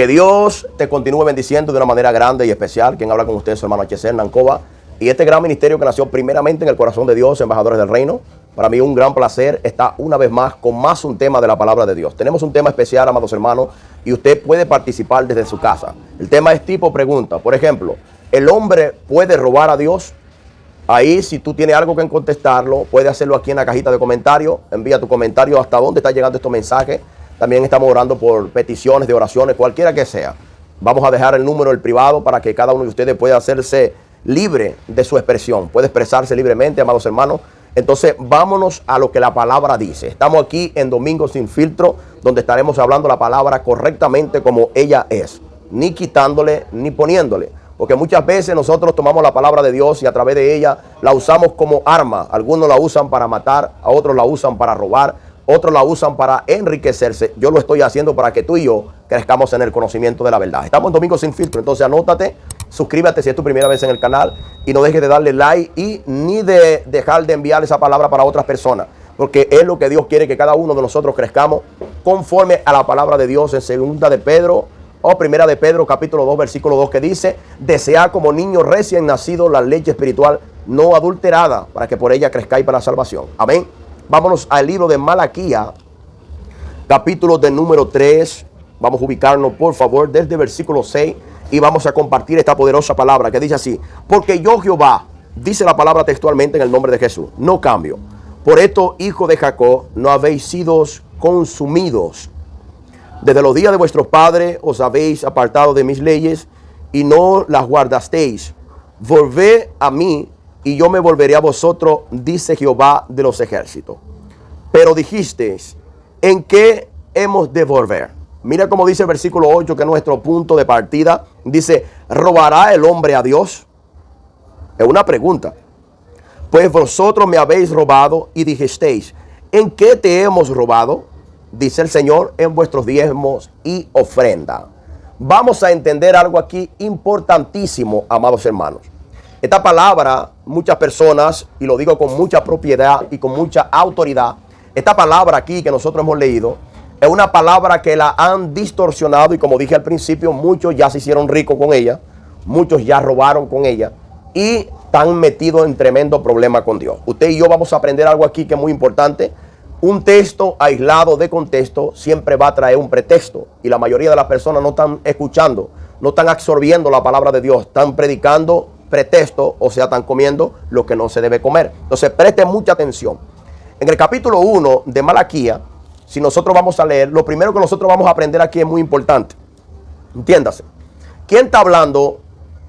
Que Dios te continúe bendiciendo de una manera grande y especial. Quien habla con usted es su hermano H.C. Nancova. Y este gran ministerio que nació primeramente en el corazón de Dios, embajadores del reino. Para mí un gran placer estar una vez más con más un tema de la palabra de Dios. Tenemos un tema especial, amados hermanos, y usted puede participar desde su casa. El tema es tipo pregunta. Por ejemplo, ¿el hombre puede robar a Dios? Ahí, si tú tienes algo que contestarlo, puedes hacerlo aquí en la cajita de comentarios. Envía tu comentario hasta dónde está llegando estos mensajes. También estamos orando por peticiones de oraciones, cualquiera que sea. Vamos a dejar el número del privado para que cada uno de ustedes pueda hacerse libre de su expresión. Puede expresarse libremente, amados hermanos. Entonces, vámonos a lo que la palabra dice. Estamos aquí en Domingo Sin Filtro, donde estaremos hablando la palabra correctamente como ella es. Ni quitándole, ni poniéndole. Porque muchas veces nosotros tomamos la palabra de Dios y a través de ella la usamos como arma. Algunos la usan para matar, a otros la usan para robar, otros la usan para enriquecerse. Yo lo estoy haciendo para que tú y yo crezcamos en el conocimiento de la verdad. Estamos en Domingo Sin Filtro, entonces anótate, suscríbete si es tu primera vez en el canal y no dejes de darle like y ni de dejar de enviar esa palabra para otras personas. Porque es lo que Dios quiere, que cada uno de nosotros crezcamos conforme a la palabra de Dios en segunda de Pedro o primera de Pedro capítulo 2 versículo 2 que dice: desea como niño recién nacido la leche espiritual no adulterada para que por ella crezcáis para la salvación. Amén. Vámonos al libro de Malaquías, capítulo de número 3. Vamos a ubicarnos, por favor, desde versículo 6 y vamos a compartir esta poderosa palabra que dice así: porque yo Jehová, dice la palabra textualmente en el nombre de Jesús, no cambio. Por esto, hijo de Jacob, no habéis sido consumidos. Desde los días de vuestros padres os habéis apartado de mis leyes y no las guardasteis. Volved a mí y yo me volveré a vosotros, dice Jehová de los ejércitos. Pero dijisteis: ¿en qué hemos de volver? Mira cómo dice el versículo 8, que es nuestro punto de partida. Dice: ¿robará el hombre a Dios? Es una pregunta. Pues vosotros me habéis robado y dijisteis: ¿en qué te hemos robado? Dice el Señor: en vuestros diezmos y ofrenda. Vamos a entender algo aquí importantísimo, amados hermanos. Esta palabra, muchas personas, y lo digo con mucha propiedad y con mucha autoridad, esta palabra aquí que nosotros hemos leído, es una palabra que la han distorsionado y, como dije al principio, muchos ya se hicieron ricos con ella, muchos ya robaron con ella y están metidos en tremendo problema con Dios. Usted y yo vamos a aprender algo aquí que es muy importante. Un texto aislado de contexto siempre va a traer un pretexto, y la mayoría de las personas no están escuchando, no están absorbiendo la palabra de Dios, están predicando pretexto, o sea, están comiendo lo que no se debe comer. Entonces, preste mucha atención. En el capítulo 1 de Malaquías, si nosotros vamos a leer, lo primero que nosotros vamos a aprender aquí es muy importante. Entiéndase. ¿Quién está hablando?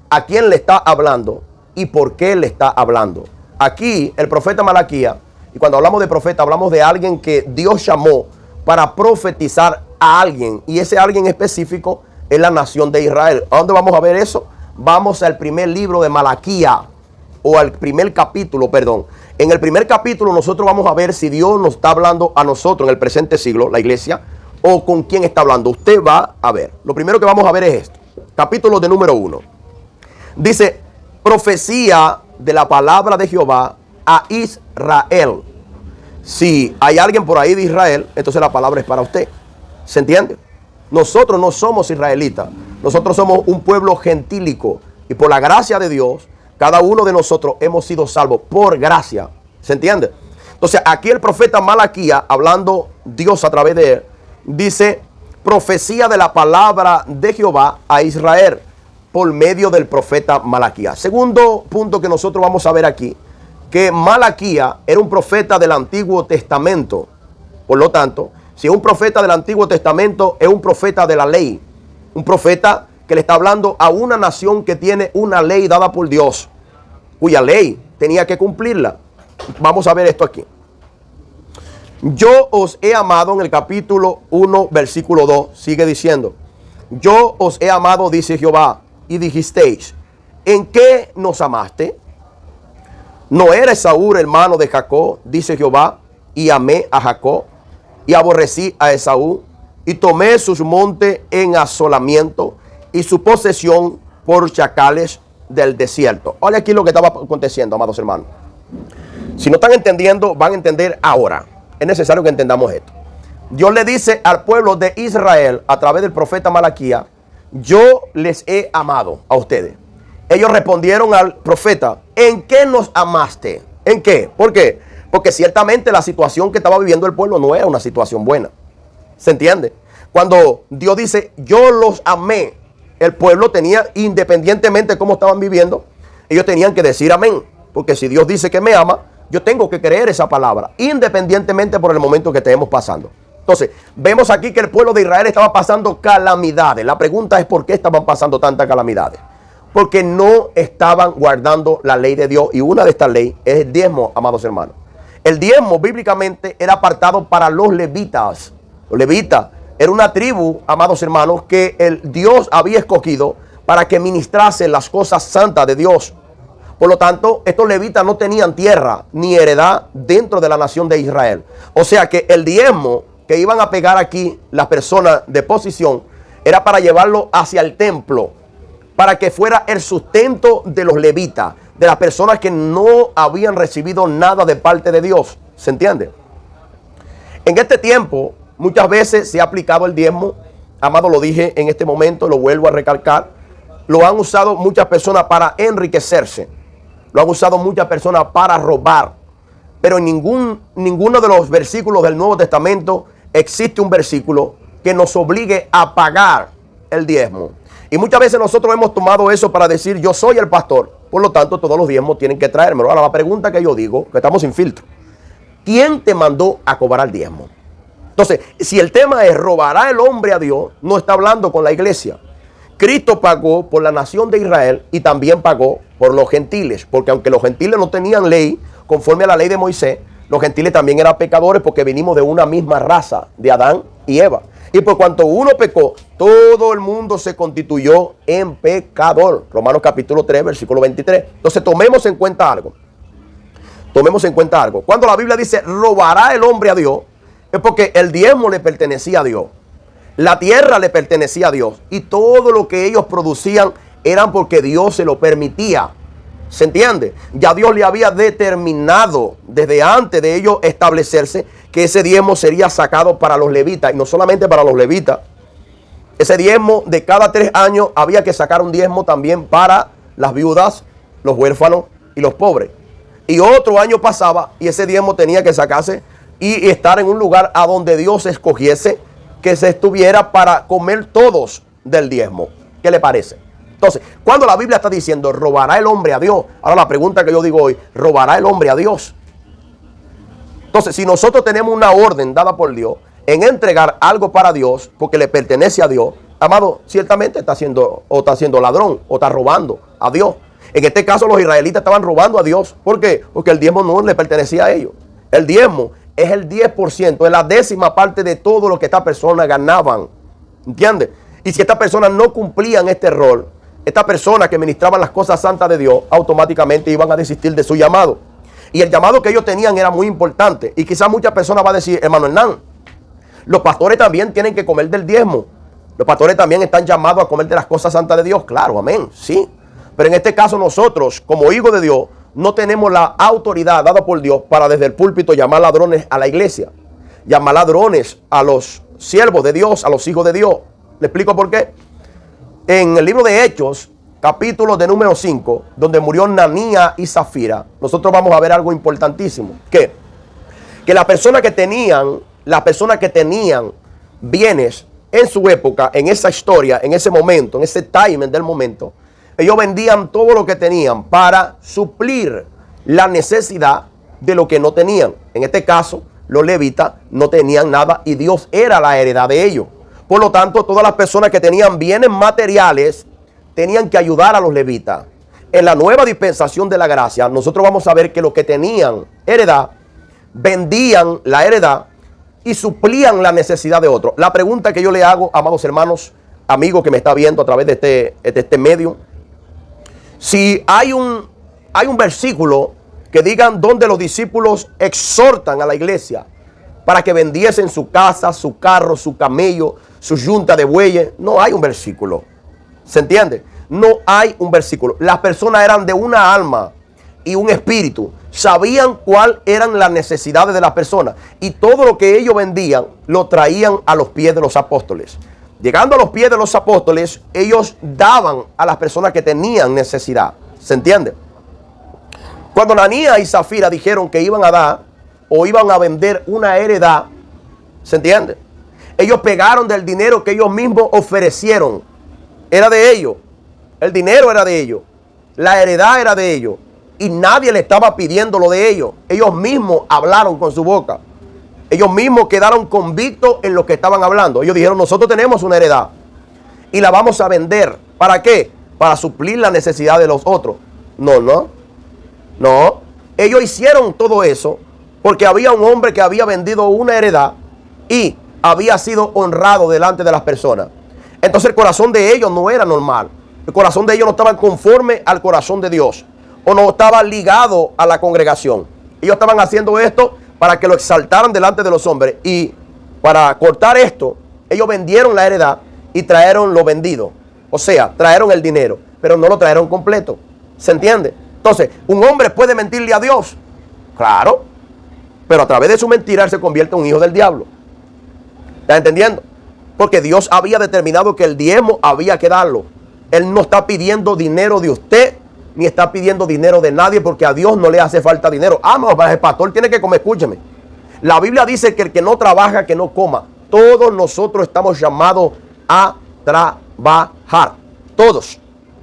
¿A quién le está hablando? ¿Y por qué le está hablando? Aquí, el profeta Malaquías, y cuando hablamos de profeta, hablamos de alguien que Dios llamó para profetizar a alguien. Y ese alguien específico es la nación de Israel. ¿A dónde vamos a ver eso? Vamos al primer libro de Malaquías, o al primer capítulo, perdón. En el primer capítulo nosotros vamos a ver si Dios nos está hablando a nosotros en el presente siglo, la iglesia, o con quién está hablando. Usted va a ver. Lo primero que vamos a ver es esto. Capítulo de número 1. Dice: profecía de la palabra de Jehová a Israel. Si hay alguien por ahí de Israel, entonces la palabra es para usted. ¿Se entiende? Nosotros no somos israelitas. Nosotros somos un pueblo gentílico. Y por la gracia de Dios, cada uno de nosotros hemos sido salvos por gracia. ¿Se entiende? Entonces aquí el profeta Malaquías, hablando Dios a través de él, dice: profecía de la palabra de Jehová a Israel por medio del profeta Malaquías. Segundo punto que nosotros vamos a ver aquí, que Malaquías era un profeta del Antiguo Testamento. Por lo tanto, si es un profeta del Antiguo Testamento, es un profeta de la ley. Un profeta que le está hablando a una nación que tiene una ley dada por Dios, cuya ley tenía que cumplirla. Vamos a ver esto aquí. Yo os he amado, en el capítulo 1, versículo 2, sigue diciendo: yo os he amado, dice Jehová, y dijisteis: ¿en qué nos amaste? ¿No era Esaú hermano de Jacob, dice Jehová, y amé a Jacob, y aborrecí a Esaú, y tomé sus montes en asolamiento, y su posesión por chacales del desierto? Oye aquí lo que estaba aconteciendo, amados hermanos. Si no están entendiendo, van a entender ahora. Es necesario que entendamos esto. Dios le dice al pueblo de Israel, a través del profeta Malaquías, yo les he amado a ustedes. Ellos respondieron al profeta, ¿en qué nos amaste? ¿En qué? ¿Por qué? Porque ciertamente la situación que estaba viviendo el pueblo no era una situación buena. ¿Se entiende? Cuando Dios dice, yo los amé, el pueblo tenía, independientemente de cómo estaban viviendo, ellos tenían que decir amén. Porque si Dios dice que me ama, yo tengo que creer esa palabra, independientemente por el momento que estemos pasando. Entonces, vemos aquí que el pueblo de Israel estaba pasando calamidades. La pregunta es, ¿por qué estaban pasando tantas calamidades? Porque no estaban guardando la ley de Dios. Y una de estas leyes es el diezmo, amados hermanos. El diezmo bíblicamente era apartado para los levitas. Los levitas era una tribu, amados hermanos, que el Dios había escogido para que ministrase las cosas santas de Dios. Por lo tanto, estos levitas no tenían tierra ni heredad dentro de la nación de Israel. O sea que el diezmo que iban a pegar aquí las personas de posición era para llevarlo hacia el templo, para que fuera el sustento de los levitas, de las personas que no habían recibido nada de parte de Dios. ¿Se entiende? En este tiempo, muchas veces se ha aplicado el diezmo. Amado, lo dije en este momento, lo vuelvo a recalcar. Lo han usado muchas personas para enriquecerse. Lo han usado muchas personas para robar. Pero en ninguno de los versículos del Nuevo Testamento existe un versículo que nos obligue a pagar el diezmo. Y muchas veces nosotros hemos tomado eso para decir, yo soy el pastor, por lo tanto todos los diezmos tienen que traérmelo. Ahora la pregunta que yo digo, que estamos sin filtro, ¿quién te mandó a cobrar diezmo? Entonces, si el tema es robará el hombre a Dios, no está hablando con la iglesia. Cristo pagó por la nación de Israel y también pagó por los gentiles, porque aunque los gentiles no tenían ley, conforme a la ley de Moisés, los gentiles también eran pecadores porque venimos de una misma raza, de Adán y Eva. Y por cuanto uno pecó, todo el mundo se constituyó en pecador. Romanos capítulo 3, versículo 23. Entonces tomemos en cuenta algo. Tomemos en cuenta algo. Cuando la Biblia dice robará el hombre a Dios, es porque el diezmo le pertenecía a Dios. La tierra le pertenecía a Dios. Y todo lo que ellos producían eran porque Dios se lo permitía. ¿Se entiende? Ya Dios le había determinado desde antes de ellos establecerse que ese diezmo sería sacado para los levitas. Y no solamente para los levitas. Ese diezmo de cada 3 años había que sacar un diezmo también para las viudas, los huérfanos y los pobres. Y otro año pasaba y ese diezmo tenía que sacarse y estar en un lugar a donde Dios escogiese que se estuviera para comer todos del diezmo. ¿Qué le parece? Entonces, cuando la Biblia está diciendo robará el hombre a Dios, ahora la pregunta que yo digo hoy, ¿robará el hombre a Dios? Entonces, si nosotros tenemos una orden dada por Dios en entregar algo para Dios, porque le pertenece a Dios, amado, ciertamente está siendo ladrón o está robando a Dios. En este caso los israelitas estaban robando a Dios. ¿Por qué? Porque el diezmo no le pertenecía a ellos. El diezmo es el 10%, es la 10ª parte de todo lo que estas personas ganaban. ¿Entiendes? Y si estas personas no cumplían este rol, estas personas que ministraban las cosas santas de Dios, automáticamente iban a desistir de su llamado. Y el llamado que ellos tenían era muy importante. Y quizás muchas personas van a decir, hermano Hernán, los pastores también tienen que comer del diezmo. Los pastores también están llamados a comer de las cosas santas de Dios. Claro, amén, sí. Pero en este caso nosotros, como hijos de Dios, no tenemos la autoridad dada por Dios para desde el púlpito llamar ladrones a la iglesia. Llamar ladrones a los siervos de Dios, a los hijos de Dios. ¿Le explico por qué? En el libro de Hechos, capítulo de número 5, donde murió Ananías y Zafira, nosotros vamos a ver algo importantísimo. Que las personas que tenían bienes en su época, en esa historia, en ese momento, en ese timing del momento, ellos vendían todo lo que tenían para suplir la necesidad de lo que no tenían. En este caso, los levitas no tenían nada y Dios era la heredad de ellos. Por lo tanto, todas las personas que tenían bienes materiales tenían que ayudar a los levitas. En la nueva dispensación de la gracia, nosotros vamos a ver que los que tenían heredad, vendían la heredad y suplían la necesidad de otros. La pregunta que yo le hago, amados hermanos, amigos que me está viendo a través de este medio, si hay un versículo que digan donde los discípulos exhortan a la iglesia para que vendiesen su casa, su carro, su camello, su yunta de bueyes, no hay un versículo. ¿Se entiende? No hay un versículo. Las personas eran de una alma y un espíritu. Sabían cuáles eran las necesidades de las personas. Y todo lo que ellos vendían lo traían a los pies de los apóstoles. Llegando a los pies de los apóstoles, ellos daban a las personas que tenían necesidad. ¿Se entiende? Cuando Ananías y Zafira dijeron que iban a dar o iban a vender una heredad, ¿se entiende? Ellos pegaron del dinero que ellos mismos ofrecieron. Era de ellos. El dinero era de ellos. La heredad era de ellos. Y nadie le estaba pidiendo lo de ellos. Ellos mismos hablaron con su boca. Ellos mismos quedaron convictos en lo que estaban hablando. Ellos dijeron, nosotros tenemos una heredad y la vamos a vender. ¿Para qué? Para suplir la necesidad de los otros. No. Ellos hicieron todo eso porque había un hombre que había vendido una heredad y había sido honrado delante de las personas. Entonces el corazón de ellos no era normal. El corazón de ellos no estaba conforme al corazón de Dios. O no estaba ligado a la congregación. Ellos estaban haciendo esto para que lo exaltaran delante de los hombres. Y para cortar esto, ellos vendieron la heredad y trajeron lo vendido. O sea, trajeron el dinero, pero no lo trajeron completo. ¿Se entiende? Entonces, ¿un hombre puede mentirle a Dios? Claro. Pero a través de su mentira, él se convierte en un hijo del diablo. ¿Está entendiendo? Porque Dios había determinado que el diezmo había que darlo. Él no está pidiendo dinero de usted, ni está pidiendo dinero de nadie, porque a Dios no le hace falta dinero. El pastor tiene que comer, escúcheme. La Biblia dice que el que no trabaja, que no coma. Todos nosotros estamos llamados a trabajar. Todos.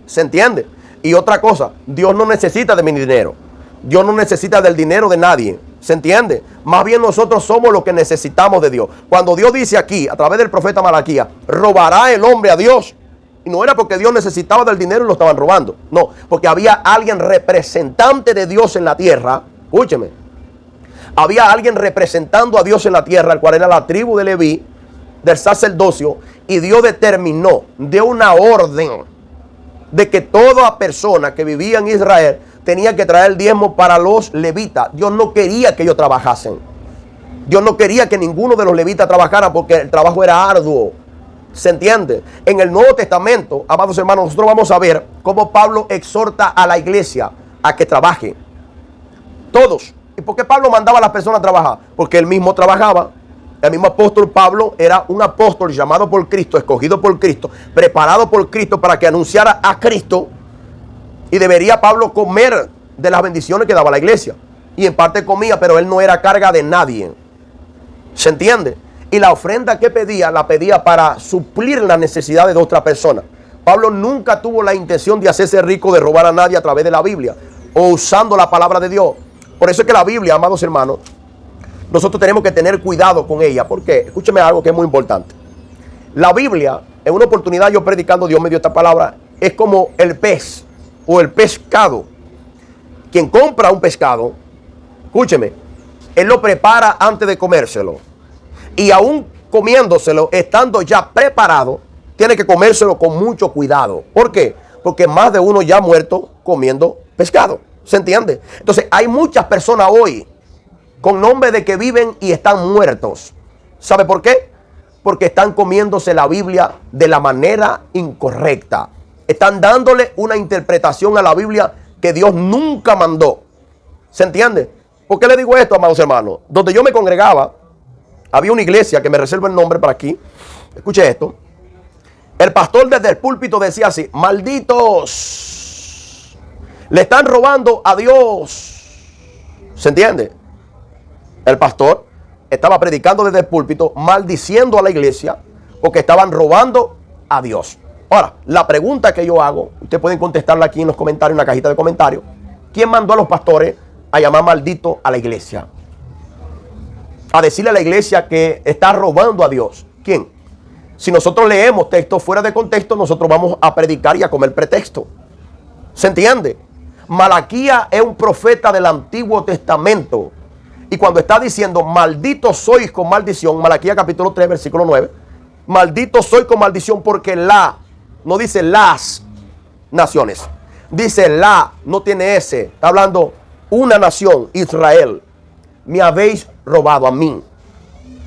¿Se entiende? Y otra cosa, Dios no necesita de mi dinero. Dios no necesita del dinero de nadie. ¿Se entiende? Más bien nosotros somos los que necesitamos de Dios. Cuando Dios dice aquí, a través del profeta Malaquías, robará el hombre a Dios. Y no era porque Dios necesitaba del dinero y lo estaban robando. No, porque había alguien representante de Dios en la tierra. Escúcheme. Había alguien representando a Dios en la tierra, el cual era la tribu de Leví, del sacerdocio. Y Dios determinó, dio una orden de que toda persona que vivía en Israel tenía que traer el diezmo para los levitas. Dios no quería que ellos trabajasen. Dios no quería que ninguno de los levitas trabajara porque el trabajo era arduo. ¿Se entiende? En el Nuevo Testamento, amados hermanos, nosotros vamos a ver cómo Pablo exhorta a la iglesia a que trabaje. Todos. ¿Y por qué Pablo mandaba a las personas a trabajar? Porque él mismo trabajaba. El mismo apóstol Pablo era un apóstol llamado por Cristo, escogido por Cristo, preparado por Cristo para que anunciara a Cristo. Y debería Pablo comer de las bendiciones que daba la iglesia. Y en parte comía, pero él no era carga de nadie. ¿Se entiende? Y la ofrenda que pedía, la pedía para suplir las necesidades de otra persona. Pablo nunca tuvo la intención de hacerse rico, de robar a nadie a través de la Biblia o usando la palabra de Dios. Por eso es que la Biblia, amados hermanos, nosotros tenemos que tener cuidado con ella. Porque, escúcheme algo que es muy importante. La Biblia, en una oportunidad yo predicando, Dios me dio esta palabra, es como el pez o el pescado. Quien compra un pescado, escúcheme, él lo prepara antes de comérselo. Y aún comiéndoselo, estando ya preparado, tiene que comérselo con mucho cuidado. ¿Por qué? Porque más de uno ya ha muerto comiendo pescado. ¿Se entiende? Entonces, hay muchas personas hoy con nombre de que viven y están muertos. ¿Sabe por qué? Porque están comiéndose la Biblia de la manera incorrecta. Están dándole una interpretación a la Biblia que Dios nunca mandó. ¿Se entiende? ¿Por qué le digo esto, amados hermanos? Donde yo me congregaba, había una iglesia, que me reservo el nombre para aquí. Escuche esto. El pastor desde el púlpito decía así: malditos, le están robando a Dios. ¿Se entiende? El pastor estaba predicando desde el púlpito, maldiciendo a la iglesia porque estaban robando a Dios. Ahora, la pregunta que yo hago, ustedes pueden contestarla aquí en los comentarios, en la cajita de comentarios. ¿Quién mandó a los pastores a llamar maldito a la iglesia? A decirle a la iglesia que está robando a Dios. ¿Quién? Si nosotros leemos textos fuera de contexto, nosotros vamos a predicar y a comer pretexto. ¿Se entiende? Malaquías es un profeta del Antiguo Testamento. Y cuando está diciendo, malditos sois con maldición, Malaquías capítulo 3, versículo 9, maldito soy con maldición porque no dice las naciones, dice no tiene ese, está hablando una nación, Israel, me habéis robado a mí.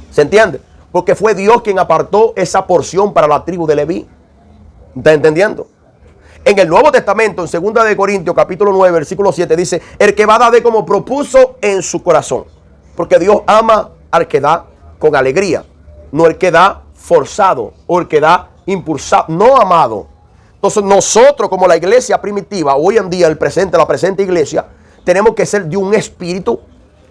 ¿Se entiende? Porque fue Dios quien apartó esa porción para la tribu de Leví. ¿Está entendiendo? En el Nuevo Testamento, en 2 de Corintios, capítulo 9, versículo 7, dice, el que va a dar de como propuso en su corazón. Porque Dios ama al que da con alegría. no el que da forzado o el que da impulsado. No, amado. Entonces nosotros como la iglesia primitiva, hoy en día la presente iglesia, tenemos que ser de un espíritu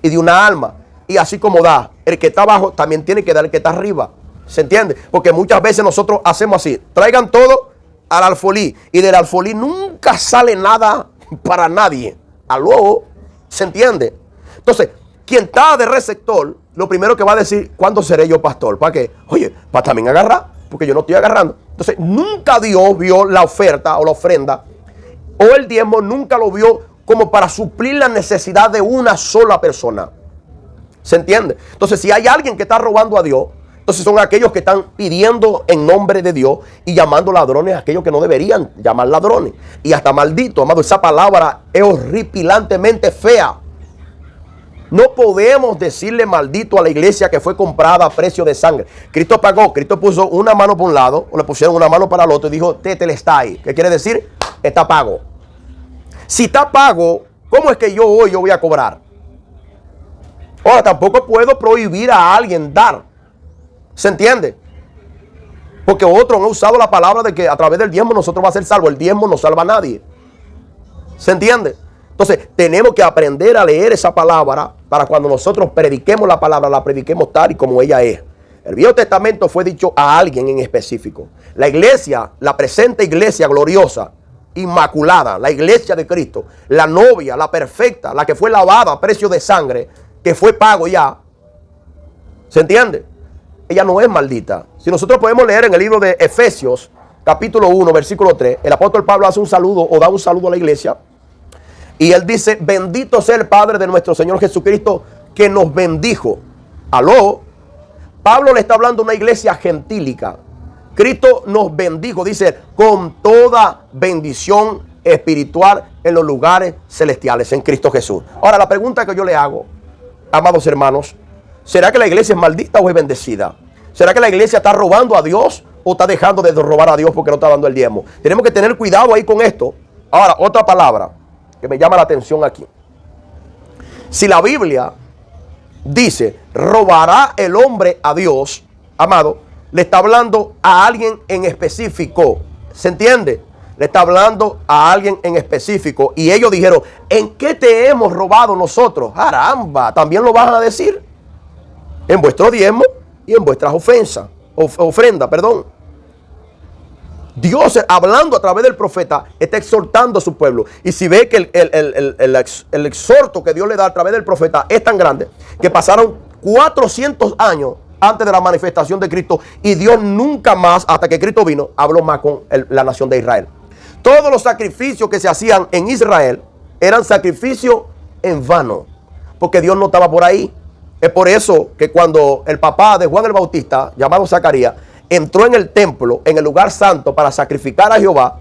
y de una alma. Y así como da el que está abajo, también tiene que dar el que está arriba. ¿Se entiende? Porque muchas veces nosotros hacemos así. Traigan todo al alfolí. Y del alfolí nunca sale nada para nadie. Aló, ¿se entiende? Entonces, quien está de receptor, lo primero que va a decir, ¿cuándo seré yo pastor? ¿Para qué? Oye, para también agarrar, porque yo no estoy agarrando. Entonces, nunca Dios vio la oferta o la ofrenda o el diezmo, nunca lo vio como para suplir la necesidad de una sola persona. ¿Se entiende? Entonces, si hay alguien que está robando a Dios, entonces son aquellos que están pidiendo en nombre de Dios y llamando ladrones a aquellos que no deberían llamar ladrones. Y hasta maldito, amado, esa palabra es horripilantemente fea. No podemos decirle maldito a la iglesia que fue comprada a precio de sangre. Cristo pagó, Cristo puso una mano por un lado, o le pusieron una mano para el otro y dijo, tetelestai. ¿Qué quiere decir? Está pago. Si está pago, ¿cómo es que yo voy a cobrar? Ahora, tampoco puedo prohibir a alguien dar. ¿Se entiende? Porque otros han usado la palabra de que a través del diezmo nosotros vamos a ser salvos. El diezmo no salva a nadie. ¿Se entiende? Entonces, tenemos que aprender a leer esa palabra para cuando nosotros prediquemos la palabra, la prediquemos tal y como ella es. El Viejo Testamento fue dicho a alguien en específico. La iglesia, la presente iglesia gloriosa, inmaculada, la iglesia de Cristo, la novia, la perfecta, la que fue lavada a precio de sangre, que fue pago ya. ¿Se entiende? Ella no es maldita. Si nosotros podemos leer en el libro de Efesios, capítulo 1, versículo 3, el apóstol Pablo hace un saludo o da un saludo a la iglesia. Y él dice, bendito sea el Padre de nuestro Señor Jesucristo, que nos bendijo. Aló. Pablo le está hablando a una iglesia gentílica. Cristo nos bendijo, dice, con toda bendición espiritual en los lugares celestiales, en Cristo Jesús. Ahora, la pregunta que yo le hago, amados hermanos, ¿será que la iglesia es maldita o es bendecida? ¿Será que la iglesia está robando a Dios o está dejando de robar a Dios porque no está dando el diezmo? Tenemos que tener cuidado ahí con esto. Ahora, otra palabra que me llama la atención aquí. Si la Biblia dice, robará el hombre a Dios, amado, le está hablando a alguien en específico. ¿Se entiende? Le está hablando a alguien en específico. Y ellos dijeron, ¿en qué te hemos robado nosotros? Caramba, también lo van a decir. En vuestro diezmo y en vuestras ofrendas, perdón. Dios, hablando a través del profeta, está exhortando a su pueblo. Y si ve que el exhorto que Dios le da a través del profeta es tan grande, que pasaron 400 años antes de la manifestación de Cristo, y Dios nunca más, hasta que Cristo vino, habló más con la nación de Israel. Todos los sacrificios que se hacían en Israel eran sacrificios en vano, porque Dios no estaba por ahí. Es por eso que cuando el papá de Juan el Bautista, llamado Zacarías, entró en el templo, en el lugar santo, para sacrificar a Jehová,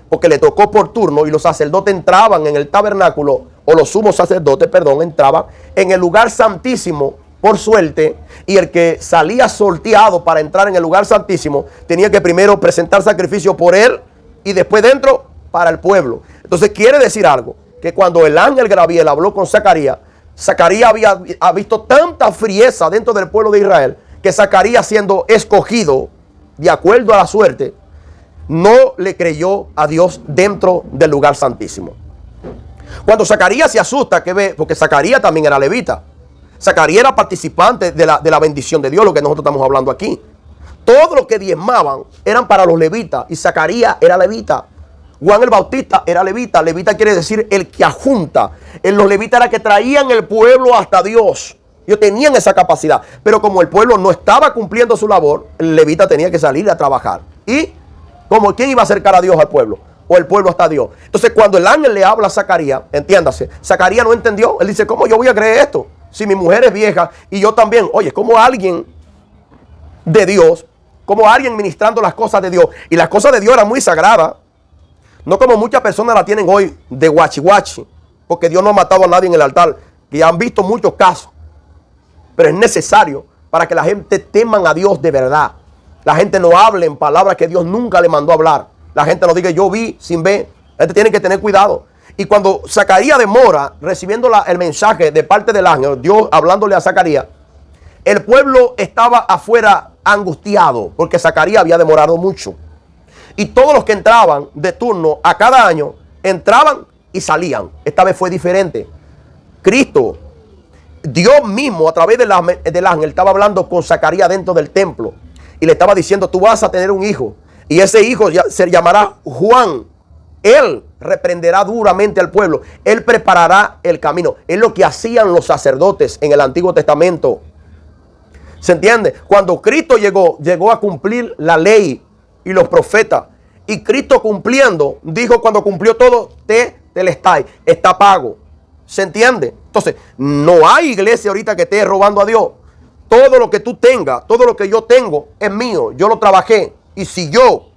porque le tocó por turno, y los sacerdotes entraban en el tabernáculo, o los sumos sacerdotes, perdón, entraban en el lugar santísimo por suerte, y el que salía sorteado para entrar en el lugar santísimo tenía que primero presentar sacrificio por él y después dentro para el pueblo. Entonces quiere decir algo, que cuando el ángel Gabriel habló con Zacarías, Zacarías había visto tanta frieza dentro del pueblo de Israel, que Zacarías, siendo escogido de acuerdo a la suerte, no le creyó a Dios dentro del lugar santísimo. Cuando Zacarías se asusta, que ve, porque Zacarías también era levita. Zacarías era participante de la bendición de Dios, lo que nosotros estamos hablando aquí. Todos los que diezmaban eran para los levitas, y Zacarías era levita. Juan el Bautista era levita. Levita quiere decir el que ajunta. Los levitas eran que traían el pueblo hasta Dios. Ellos tenían esa capacidad. Pero como el pueblo no estaba cumpliendo su labor, el levita tenía que salir a trabajar. ¿Y como quién iba a acercar a Dios al pueblo? O el pueblo hasta Dios. Entonces cuando el ángel le habla a Zacarías, entiéndase, Zacarías no entendió. Él dice, ¿cómo yo voy a creer esto? Si mi mujer es vieja y yo también. Oye, como alguien de Dios, como alguien ministrando las cosas de Dios. Y las cosas de Dios eran muy sagradas. No como muchas personas la tienen hoy de guachi guachi. Porque Dios no ha matado a nadie en el altar. Que ya han visto muchos casos. Pero es necesario para que la gente teman a Dios de verdad. La gente no hable en palabras que Dios nunca le mandó a hablar. La gente no diga yo vi sin ver. La gente tiene que tener cuidado. Y cuando Zacarías demora recibiendo el mensaje de parte del ángel, Dios hablándole a Zacarías, El pueblo estaba afuera angustiado porque Zacarías había demorado mucho. Y todos los que entraban de turno a cada año, entraban y salían. Esta vez fue diferente. Cristo, Dios mismo a través del ángel estaba hablando con Zacarías dentro del templo. Y le estaba diciendo, tú vas a tener un hijo. Y ese hijo se llamará Juan. Él reprenderá duramente al pueblo. Él preparará el camino. Es lo que hacían los sacerdotes en el Antiguo Testamento. ¿Se entiende? Cuando Cristo llegó a cumplir la ley y los profetas. Y Cristo cumpliendo, dijo cuando cumplió todo, telestai, está pago. ¿Se entiende? Entonces, no hay iglesia ahorita que esté robando a Dios. Todo lo que tú tengas, todo lo que yo tengo es mío. Yo lo trabajé. Y si yo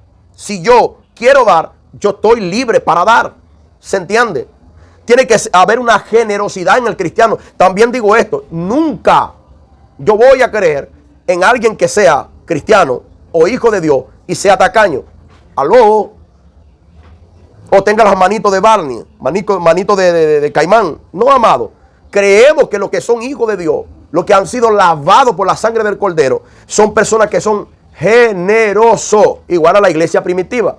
quiero dar, yo estoy libre para dar. ¿Se entiende? Tiene que haber una generosidad en el cristiano. También digo esto, nunca yo voy a creer en alguien que sea cristiano o hijo de Dios y sea tacaño. Aló. O tenga las manitos de Barney, manito de Caimán. No, amado. Creemos que los que son hijos de Dios, los que han sido lavados por la sangre del Cordero, son personas que son generosos, igual a la iglesia primitiva.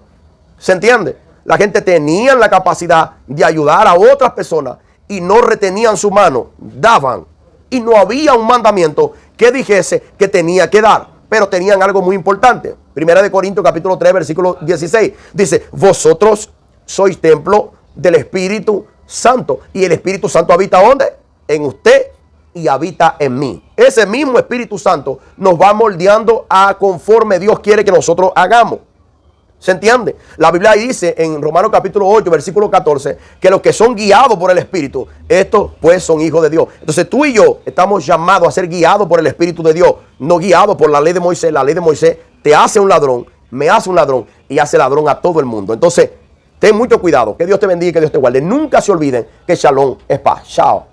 ¿Se entiende? La gente tenía la capacidad de ayudar a otras personas y no retenían su mano, daban. Y no había un mandamiento que dijese que tenía que dar, pero tenían algo muy importante. Primera de Corintios capítulo 3 versículo 16 dice, vosotros sois templo del Espíritu Santo. Y el Espíritu Santo habita ¿dónde? En usted y habita en mí. Ese mismo Espíritu Santo nos va moldeando a conforme Dios quiere que nosotros hagamos. ¿Se entiende? La Biblia dice en Romanos capítulo 8, versículo 14, que los que son guiados por el Espíritu, estos pues son hijos de Dios. Entonces tú y yo estamos llamados a ser guiados por el Espíritu de Dios, no guiados por la ley de Moisés. La ley de Moisés te hace un ladrón, me hace un ladrón y hace ladrón a todo el mundo. Entonces, ten mucho cuidado. Que Dios te bendiga y que Dios te guarde. Nunca se olviden que Shalom es paz. Chao.